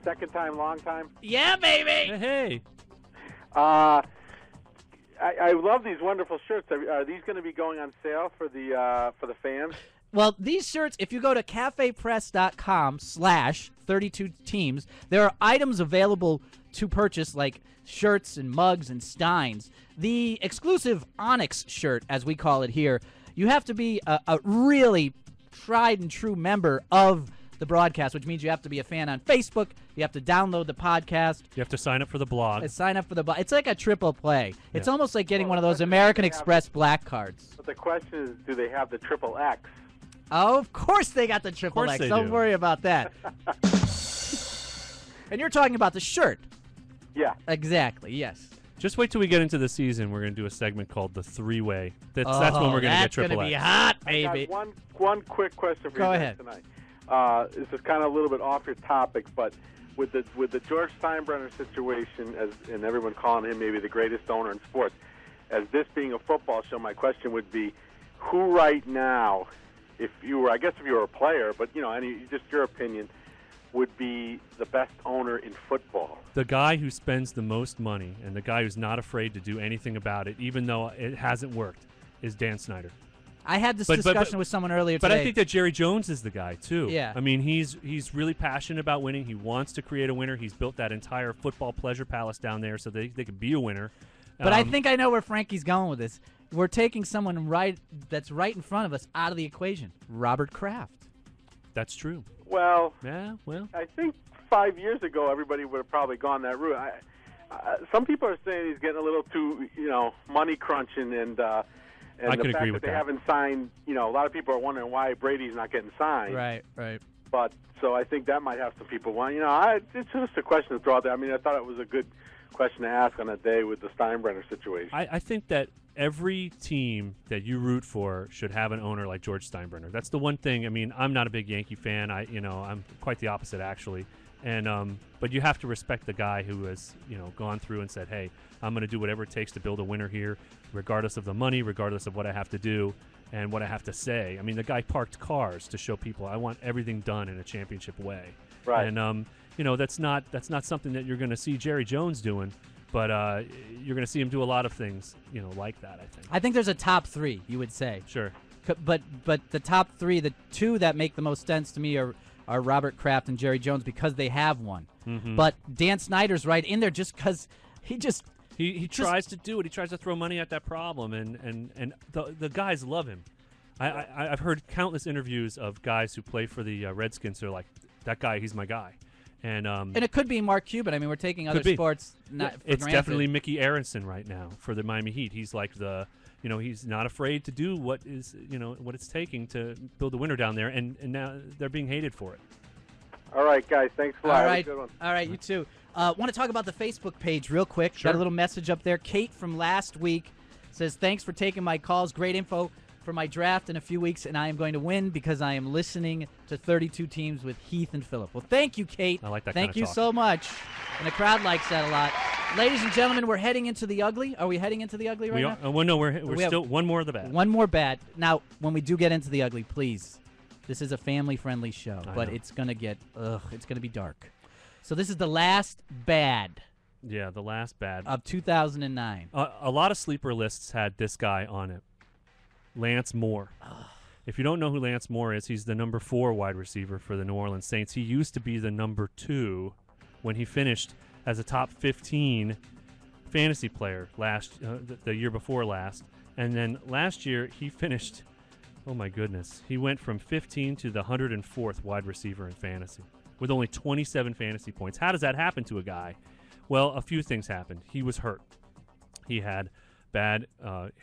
second time, long time. Yeah, baby. Hey. I love these wonderful shirts. Are these going to be going on sale for the fans? Well, these shirts, if you go to cafepress.com/32teams, there are items available to purchase like shirts and mugs and steins. The exclusive Onyx shirt, as we call it here, you have to be a really tried and true member of the broadcast, which means you have to be a fan on Facebook. You have to download the podcast. You have to sign up for the blog. Sign up for the blog. It's like a triple play. Yeah. It's almost like getting one of those American Express black cards. But the question is, do they have the triple X? Oh, of course they got the triple X. Don't worry about that. And you're talking about the shirt. Yeah. Exactly, yes. Just wait till we get into the season. We're going to do a segment called the three-way. That's when we're going to get triple X. That's going to be hot, baby. I got one quick question for you guys tonight. This is kind of a little bit off your topic, but with the George Steinbrenner situation, and everyone calling him maybe the greatest owner in sports, as this being a football show, my question would be, who right now, if you were a player, but just your opinion, would be the best owner in football? The guy who spends the most money and the guy who's not afraid to do anything about it, even though it hasn't worked, is Dan Snyder. I had this discussion with someone earlier today. But I think that Jerry Jones is the guy, too. Yeah. I mean, he's really passionate about winning. He wants to create a winner. He's built that entire football pleasure palace down there so they could be a winner. But I think I know where Frankie's going with this. We're taking someone that's right in front of us out of the equation, Robert Kraft. That's true. Well, yeah. Well, I think 5 years ago everybody would have probably gone that route. Some people are saying he's getting a little too, money crunching, and I could agree with that. They haven't signed. A lot of people are wondering why Brady's not getting signed. Right. But so I think that might have some people want. It's just a question to throw out there. I mean, I thought it was a good question to ask on a day with the Steinbrenner situation. I think that every team that you root for should have an owner like George Steinbrenner. That's the one thing. I mean, I'm not a big Yankee fan. I'm quite the opposite, actually. And but you have to respect the guy who has gone through and said, hey, I'm going to do whatever it takes to build a winner here, regardless of the money, regardless of what I have to do and what I have to say. I mean, the guy parked cars to show people I want everything done in a championship way. Right. And that's not something that you're going to see Jerry Jones doing. But you're going to see him do a lot of things, like that, I think. I think there's a top three, you would say. Sure. But the top three, the two that make the most sense to me are Robert Kraft and Jerry Jones because they have one. Mm-hmm. But Dan Snyder's right in there just because he tries to do it. He tries to throw money at that problem, and the guys love him. I've heard countless interviews of guys who play for the Redskins who are like, that guy, he's my guy. And it could be Mark Cuban. I mean, we're taking other sports not for It's granted. definitely Mickey Aronson right now for the Miami Heat. He's like he's not afraid to do what it's taking to build a winner down there, and now they're being hated for it. All right, guys. Thanks a lot. All right. Good one. All right, you too. Want to talk about the Facebook page real quick. Sure. Got a little message up there. Kate from last week says, thanks for taking my calls. Great info for my draft in a few weeks, and I am going to win because I am listening to 32 Teams with Heath and Phillip. Well, thank you, Kate. I like that Thank kind of you talk. so much. And the crowd likes that a lot. Ladies and gentlemen, we're heading into the ugly. Are we heading into the ugly right now? Well, no, we're still one more of the bad. One more bad. Now, when we do get into the ugly, please, this is a family-friendly show, but it's going to get, it's going to be dark. So this is the last bad. Yeah, the last bad. Of 2009. A lot of sleeper lists had this guy on it. Lance Moore. If you don't know who Lance Moore is, he's the number 4 wide receiver for the New Orleans Saints. He used to be the number 2 when he finished as a top 15 fantasy player the year before last. And then last year he finished, oh my goodness, he went from 15 to the 104th wide receiver in fantasy with only 27 fantasy points. How does that happen to a guy? Well, a few things happened. He was hurt. He had bad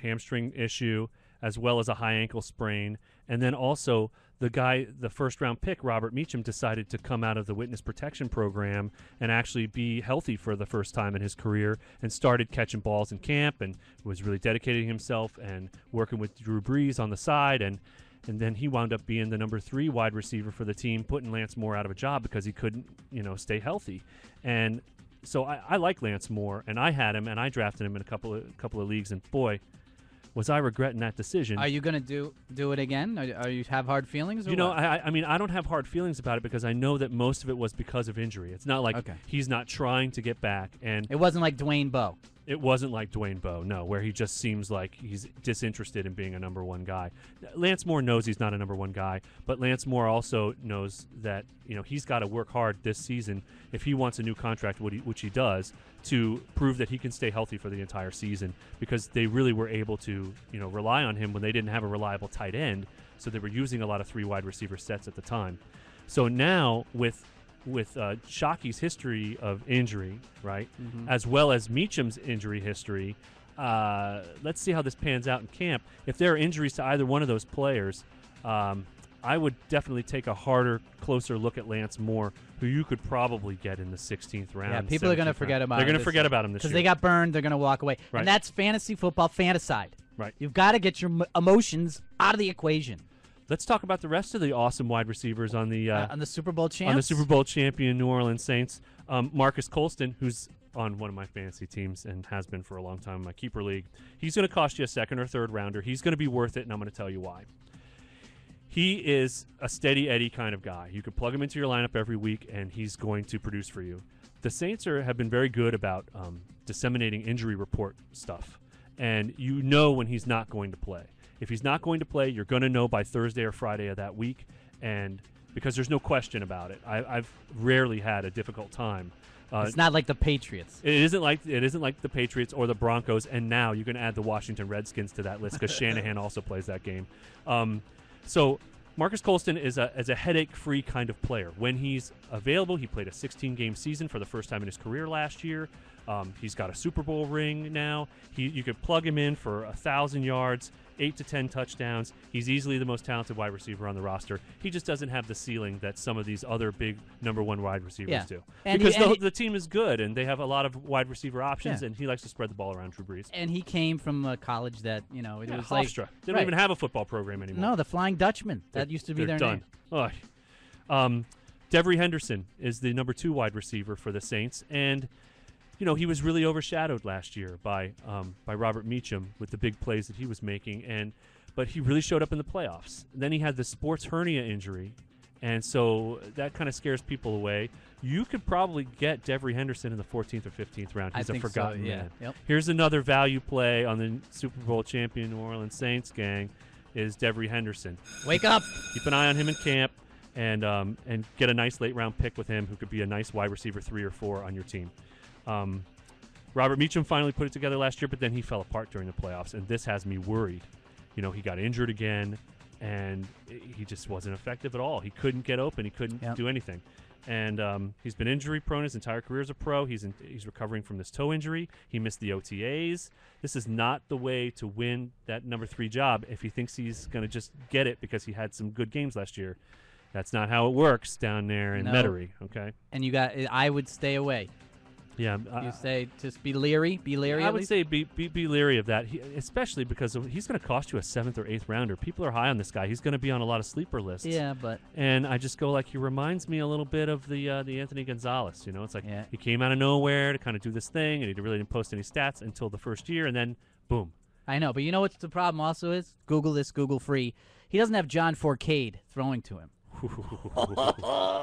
hamstring issue, as well as a high ankle sprain. And then also the first-round pick, Robert Meacham, decided to come out of the witness protection program and actually be healthy for the first time in his career and started catching balls in camp and was really dedicating himself and working with Drew Brees on the side. And then he wound up being the number 3 wide receiver for the team, putting Lance Moore out of a job because he couldn't, stay healthy. And so I like Lance Moore, and I had him, and I drafted him in a couple of leagues, and boy, was I regretting that decision. Are you going to do it again? Are you have hard feelings? Or You know, what? I mean, I don't have hard feelings about it because I know that most of it was because of injury. It's not like Okay. he's not trying to get back, and It wasn't like Dwayne Bowe. it wasn't like Dwayne Bowe, no, where he just seems like he's disinterested in being a number one guy. Lance Moore knows he's not a number one guy, but Lance Moore also knows that he's got to work hard this season if he wants a new contract, which he does, to prove that he can stay healthy for the entire season, because they really were able to rely on him when they didn't have a reliable tight end, so they were using a lot of 3 wide receiver sets at the time. So now with Shockey's history of injury, right, as well as Meacham's injury history, let's see how this pans out in camp. If there are injuries to either one of those players, I would definitely take a harder, closer look at Lance Moore, who you could probably get in the 16th round. Yeah, people are going to forget about him. They're going to forget about him this year. Because they got burned, they're going to walk away. Right. And that's fantasy football fantaside. Right. You've got to get your emotions out of the equation. Let's talk about the rest of the awesome wide receivers on the Super Bowl champs. on the Super Bowl champion New Orleans Saints. Marcus Colston, who's on one of my fantasy teams and has been for a long time in my keeper league. He's going to cost you a second or third rounder. He's going to be worth it, and I'm going to tell you why. He is a steady Eddie kind of guy. You could plug him into your lineup every week, and he's going to produce for you. The Saints have been very good about disseminating injury report stuff, and you know when he's not going to play. If he's not going to play, you're going to know by Thursday or Friday of that week, and because there's no question about it. I've rarely had a difficult time. It's not like the Patriots. It isn't like the Patriots or the Broncos, and now you can add the Washington Redskins to that list because Shanahan also plays that game. So Marcus Colston is a headache-free kind of player. When he's available, he played a 16-game season for the first time in his career last year. He's got a Super Bowl ring now. You could plug him in for 1,000 yards, 8 to 10 touchdowns. He's easily the most talented wide receiver on the roster. He just doesn't have the ceiling that some of these other big number one wide receivers do. Because the team is good, and they have a lot of wide receiver options, and he likes to spread the ball around Drew Brees. And he came from a college that, it was Hofstra. like... They don't even have a football program anymore. No, the Flying Dutchman. That used to be their done. name. Devery Henderson is the number 2 wide receiver for the Saints, and he was really overshadowed last year by Robert Meacham with the big plays that he was making, but he really showed up in the playoffs. Then he had the sports hernia injury, and so that kind of scares people away. You could probably get Devery Henderson in the 14th or 15th round. He's a forgotten man. Yep. Here's another value play on the Super Bowl champion New Orleans Saints gang is Devery Henderson. Wake up! Keep an eye on him in camp and get a nice late round pick with him who could be a nice wide receiver 3 or 4 on your team. Robert Meacham finally put it together last year, but then he fell apart during the playoffs, and this has me worried. He got injured again, and he just wasn't effective at all. He couldn't get open. He couldn't do anything. And he's been injury-prone his entire career as a pro. He's recovering from this toe injury. He missed the OTAs. This is not the way to win that number 3 job if he thinks he's going to just get it because he had some good games last year. That's not how it works down there in Metairie, okay? And I would stay away. Yeah, you say just be leery. Be leery. I would say be leery of that, especially because he's going to cost you a 7th or 8th rounder. People are high on this guy. He's going to be on a lot of sleeper lists. Yeah, and I just go he reminds me a little bit of the Anthony Gonzalez. It's like he came out of nowhere to kind of do this thing, and he really didn't post any stats until the first year, and then boom. I know, but you know what the problem also is? Google this, Google free. He doesn't have John Forcade throwing to him.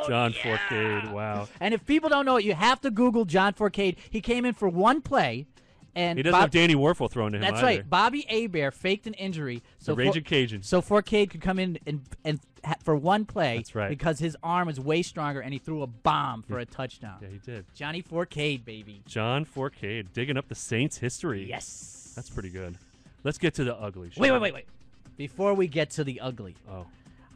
John Forcade, wow. And if people don't know it, you have to Google John Forcade. He came in for one play, and he doesn't have Danny Warfel thrown to him. That's either. right. Bobby Hebert faked an injury, so the Raging Cajun. So Forcade could come in and for one play. That's right. Because his arm was way stronger, and he threw a bomb for a touchdown. Yeah, he did. Johnny Forcade, baby. John Forcade, digging up the Saints' history. Yes. That's pretty good. Let's get to the ugly. Wait. Before we get to the ugly. Oh.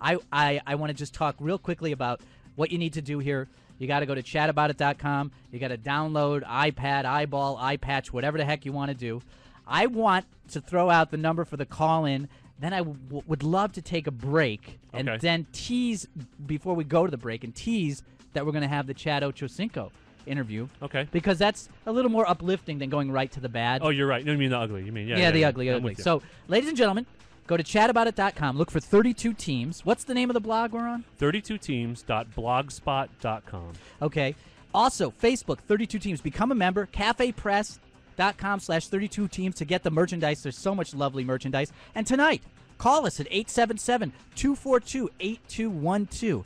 I want to just talk real quickly about what you need to do here. You got to go to chataboutit.com. You got to download iPad, iBall, iPatch, whatever the heck you want to do. I want to throw out the number for the call-in. Then I would love to take a break and then tease, before we go to the break, and tease that we're going to have the Chad Ochocinco interview. Okay. Because that's a little more uplifting than going right to the bad. Oh, you're right. No, you mean the ugly. You mean, the ugly. So, ladies and gentlemen, go to chataboutit.com. Look for 32 Teams. What's the name of the blog we're on? 32teams.blogspot.com. Okay. Also, Facebook, 32 Teams. Become a member. CafePress.com. dissect.com/32 teams to get the merchandise. There's so much lovely merchandise. And tonight, call us at 877-242-8212.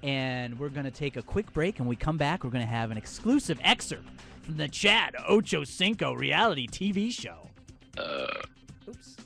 And we're going to take a quick break, and when we come back, we're going to have an exclusive excerpt from the Chad Ocho Cinco reality TV show. Oops.